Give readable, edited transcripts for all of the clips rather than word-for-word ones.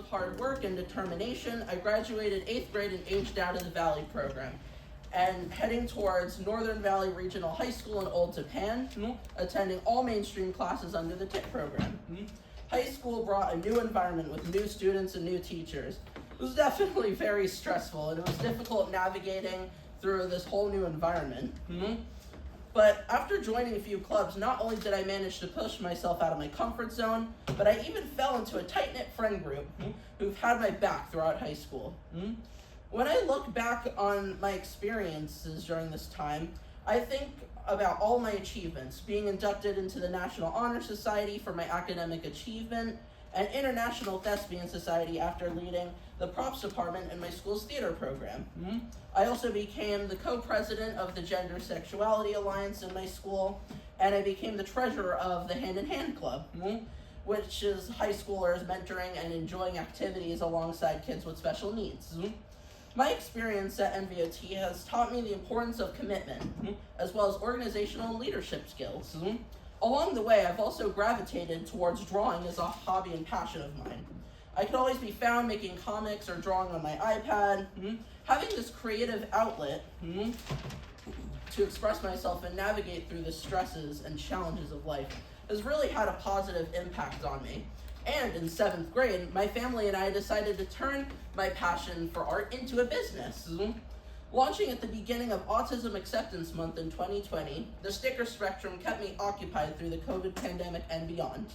of hard work and determination, I graduated 8th grade and aged out of the Valley program, and heading towards Northern Valley Regional High School in Old Japan, attending all mainstream classes under the TIP program. High school brought a new environment with new students and new teachers. It was definitely very stressful, and it was difficult navigating through this whole new environment. But after joining a few clubs, not only did I manage to push myself out of my comfort zone, but I even fell into a tight-knit friend group who've had my back throughout high school. When I look back on my experiences during this time, I think about all my achievements, being inducted into the National Honor Society for my academic achievement, and International Thespian Society after leading the props department in my school's theater program. I also became the co-president of the Gender Sexuality Alliance in my school, and I became the treasurer of the Hand in Hand Club, which is high schoolers mentoring and enjoying activities alongside kids with special needs. My experience at NVOT has taught me the importance of commitment, as well as organizational and leadership skills. Along the way, I've also gravitated towards drawing as a hobby and passion of mine. I could always be found making comics or drawing on my iPad. Having this creative outlet to express myself and navigate through the stresses and challenges of life has really had a positive impact on me. And in 7th grade, my family and I decided to turn my passion for art into a business. Launching at the beginning of Autism Acceptance Month in 2020, the sticker spectrum kept me occupied through the COVID pandemic and beyond.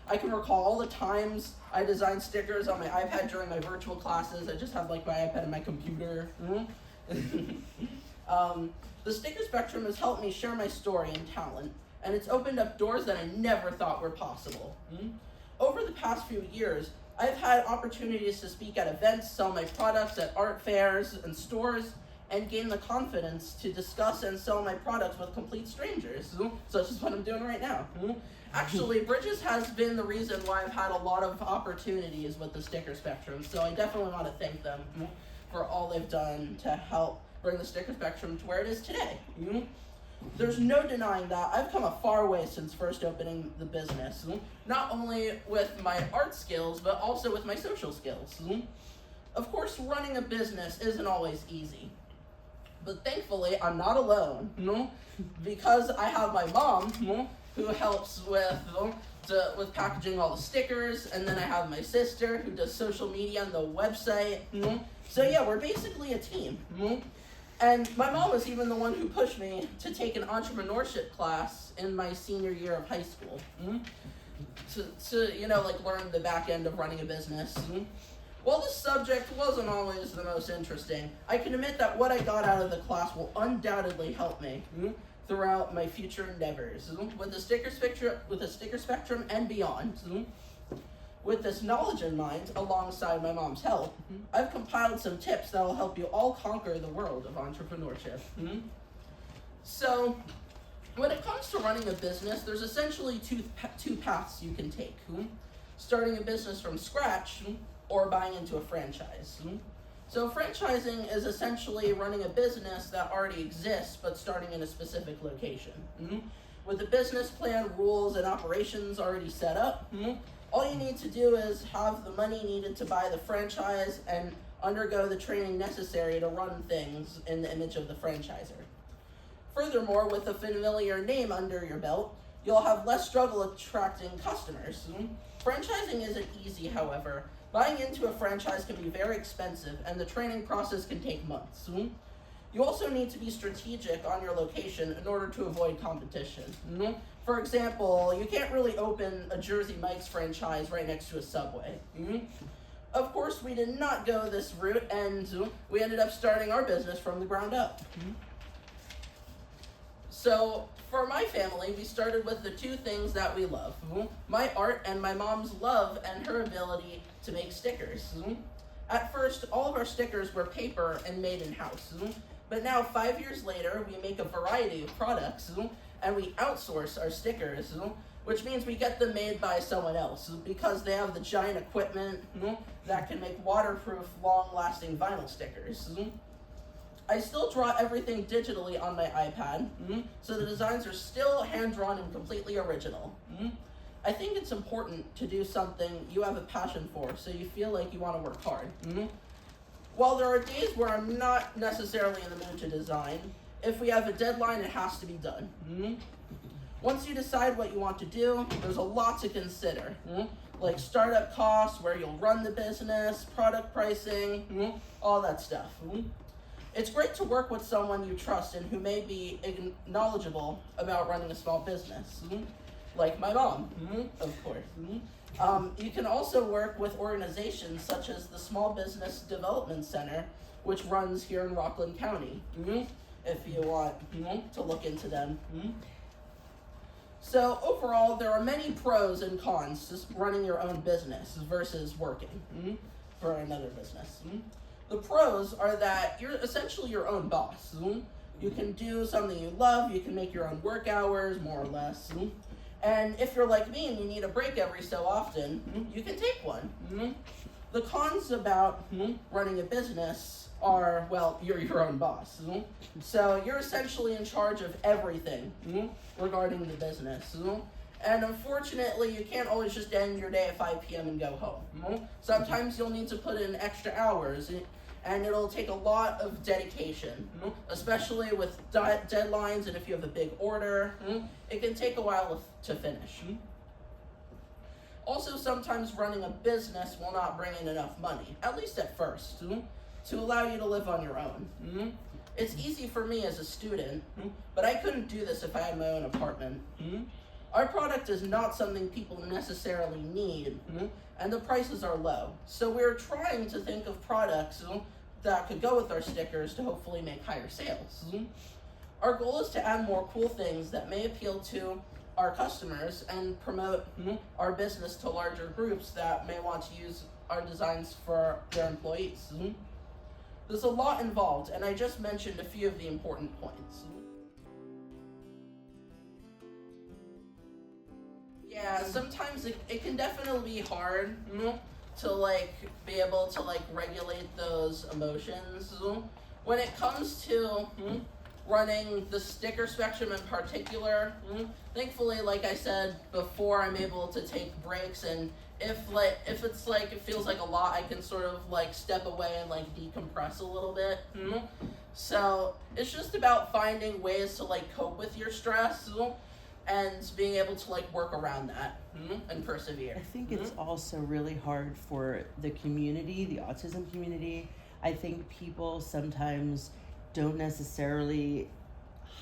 I can recall all the times I designed stickers on my iPad during my virtual classes. I just have like my iPad and my computer. The sticker spectrum has helped me share my story and talent, and it's opened up doors that I never thought were possible. Over the past few years, I've had opportunities to speak at events, sell my products at art fairs and stores, and gain the confidence to discuss and sell my products with complete strangers, such as what I'm doing right now. Actually, Bridges has been the reason why I've had a lot of opportunities with the sticker spectrum, so I definitely want to thank them for all they've done to help bring the sticker spectrum to where it is today. There's no denying that I've come a far way since first opening the business, not only with my art skills, but also with my social skills. Of course, running a business isn't always easy, but thankfully I'm not alone, because I have my mom, who helps with packaging all the stickers, and then I have my sister who does social media and the website. So yeah, we're basically a team. And my mom was even the one who pushed me to take an entrepreneurship class in my senior year of high school, to learn the back end of running a business. While this subject wasn't always the most interesting, I can admit that what I got out of the class will undoubtedly help me throughout my future endeavors with the sticker spectrum and beyond. With this knowledge in mind, alongside my mom's help, I've compiled some tips that will help you all conquer the world of entrepreneurship. So, when it comes to running a business, there's essentially two paths you can take. Starting a business from scratch, or buying into a franchise. So franchising is essentially running a business that already exists, but starting in a specific location. With the business plan, rules, and operations already set up, all you need to do is have the money needed to buy the franchise and undergo the training necessary to run things in the image of the franchisor. Furthermore, with a familiar name under your belt, you'll have less struggle attracting customers. Franchising isn't easy, however. Buying into a franchise can be very expensive, and the training process can take months. You also need to be strategic on your location in order to avoid competition. For example, you can't really open a Jersey Mike's franchise right next to a Subway. Of course, we did not go this route, and we ended up starting our business from the ground up. So, for my family, we started with the two things that we love, my art and my mom's love and her ability to make stickers. At first, all of our stickers were paper and made in-house, but now 5 years later, we make a variety of products, and we outsource our stickers, which means we get them made by someone else, because they have the giant equipment that can make waterproof, long-lasting vinyl stickers. I still draw everything digitally on my iPad, so the designs are still hand-drawn and completely original. I think it's important to do something you have a passion for, so you feel like you want to work hard. While there are days where I'm not necessarily in the mood to design, if we have a deadline, it has to be done. Once you decide what you want to do, there's a lot to consider, like startup costs, where you'll run the business, product pricing, all that stuff. It's great to work with someone you trust and who may be knowledgeable about running a small business, like my mom, of course. You can also work with organizations such as the Small Business Development Center, which runs here in Rockland County, if you want to look into them. So overall, there are many pros and cons to running your own business versus working for another business. The pros are that you're essentially your own boss. You can do something you love, you can make your own work hours, more or less. And if you're like me and you need a break every so often, you can take one. The cons about running a business are, well, you're your own boss. So you're essentially in charge of everything regarding the business. And unfortunately, you can't always just end your day at 5 p.m. and go home. Sometimes you'll need to put in extra hours, and it'll take a lot of dedication, especially with deadlines, and if you have a big order, it can take a while to finish. Also, sometimes running a business will not bring in enough money, at least at first, to allow you to live on your own. It's easy for me as a student, but I couldn't do this if I had my own apartment. Our product is not something people necessarily need, and the prices are low. So we're trying to think of products that could go with our stickers to hopefully make higher sales. Our goal is to add more cool things that may appeal to our customers and promote our business to larger groups that may want to use our designs for their employees. There's a lot involved, and I just mentioned a few of the important points. Yeah, sometimes it can definitely be hard to be able to regulate those emotions. When it comes to running the sticker spectrum in particular, thankfully, like I said before, I'm able to take breaks, and if it's it feels like a lot, I can sort of step away and decompress a little bit. So it's just about finding ways to cope with your stress and being able to work around that and persevere. I think it's also really hard for the community, the autism community. I think people sometimes don't necessarily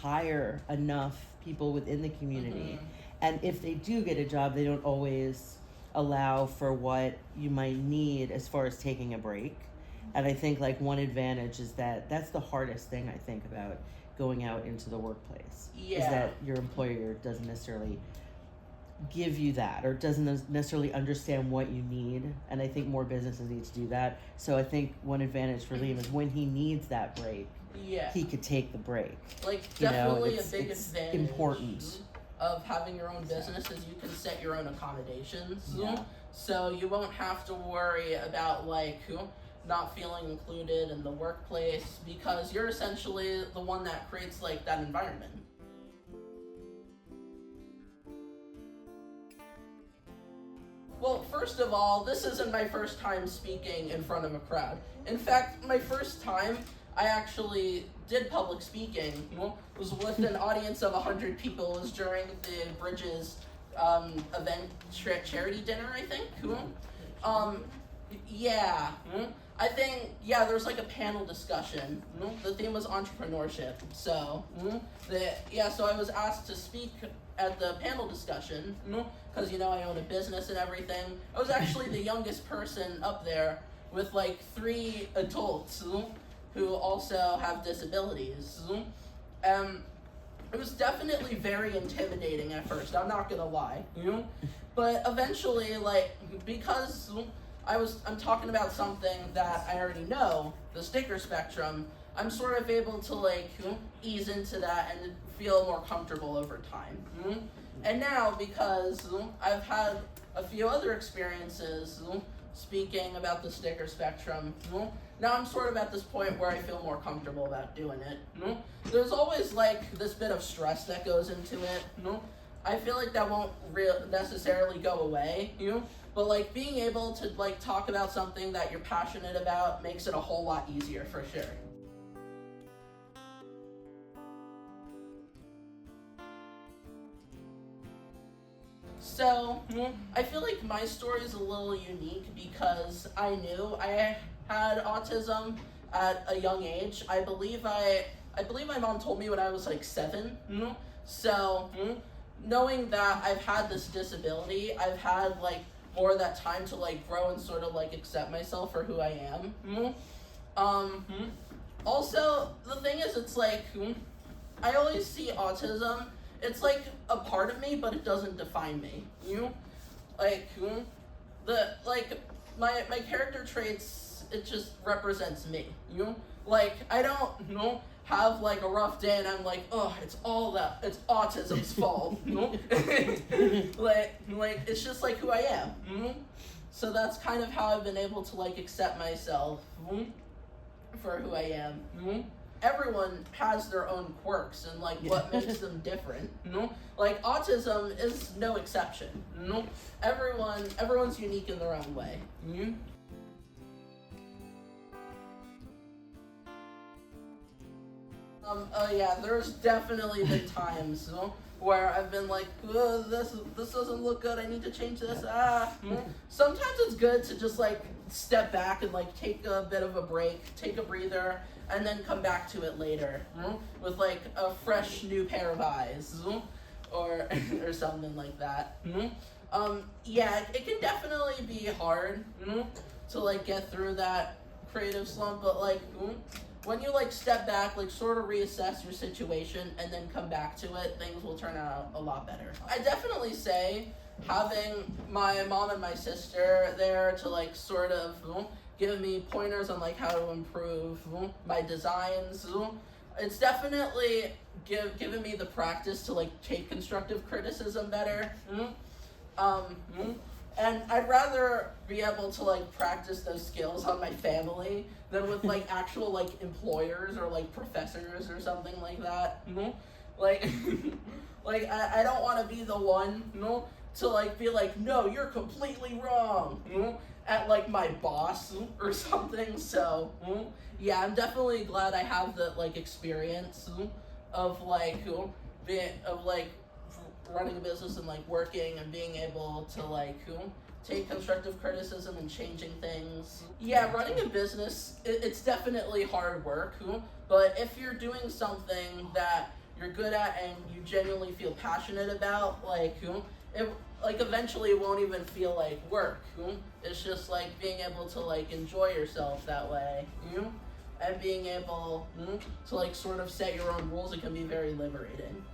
hire enough people within the community. And if they do get a job, they don't always allow for what you might need as far as taking a break. And I think one advantage is that's the hardest thing I think about going out into the workplace. Yeah. Is that your employer doesn't necessarily give you that or doesn't necessarily understand what you need. And I think more businesses need to do that. So I think one advantage for Liam is when he needs that break, he could take the break. Definitely a big it's advantage important of having your own business is you can set your own accommodations. So you won't have to worry about not feeling included in the workplace because you're essentially the one that creates that environment. Well, first of all, this isn't my first time speaking in front of a crowd. In fact, my first time I actually did public speaking was with an audience of 100 people. It was during the Bridges event charity dinner, I think. I think, there was a panel discussion. The theme was entrepreneurship. So, so I was asked to speak at the panel discussion because, I own a business and everything. I was actually the youngest person up there with 3 adults who also have disabilities. It was definitely very intimidating at first, I'm not gonna lie. But eventually, because I'm talking about something that I already know, the sticker spectrum, I'm sort of able to ease into that and feel more comfortable over time. And now, because I've had a few other experiences speaking about the sticker spectrum, now I'm sort of at this point where I feel more comfortable about doing it. There's always this bit of stress that goes into it. I feel like that won't necessarily go away, but like being able to like talk about something that you're passionate about makes it a whole lot easier for sure. So, I feel like my story is a little unique because I knew I had autism at a young age. I believe my mom told me when I was like 7. So, knowing that I've had this disability, I've had like more of that time to like grow and sort of like accept myself for who I am. Also, the thing is, it's like I always see autism. It's like a part of me, but it doesn't define me. Like my character traits. It just represents me. Like I don't have like a rough day and I'm like, oh, it's autism's fault. like it's just like who I am. So that's kind of how I've been able to like accept myself for who I am. Everyone has their own quirks and like what makes them different. Like autism is no exception. Everyone's unique in their own way. Yeah, there's definitely been times, where I've been like, this doesn't look good. I need to change this. Sometimes it's good to just like step back and like take a bit of a break, take a breather, and then come back to it later with like a fresh new pair of eyes, or something like that. Yeah, it can definitely be hard to like get through that creative slump, but like when you like step back, like sort of reassess your situation and then come back to it, things will turn out a lot better. I definitely say having my mom and my sister there to like sort of give me pointers on like how to improve my designs. It's definitely given me the practice to like take constructive criticism better. And I'd rather be able to like practice those skills on my family than with like actual like employers or like professors or something like that. Like like I don't want to be the one to like be like, no, you're completely wrong at like my boss or something. So yeah, I'm definitely glad I have the like experience of like running a business and like working and being able to like take constructive criticism and changing things. Yeah, running a business, it's definitely hard work, but if you're doing something that you're good at and you genuinely feel passionate about, like it like eventually it won't even feel like work. It's just like being able to like enjoy yourself that way, and being able to like sort of set your own rules. It can be very liberating.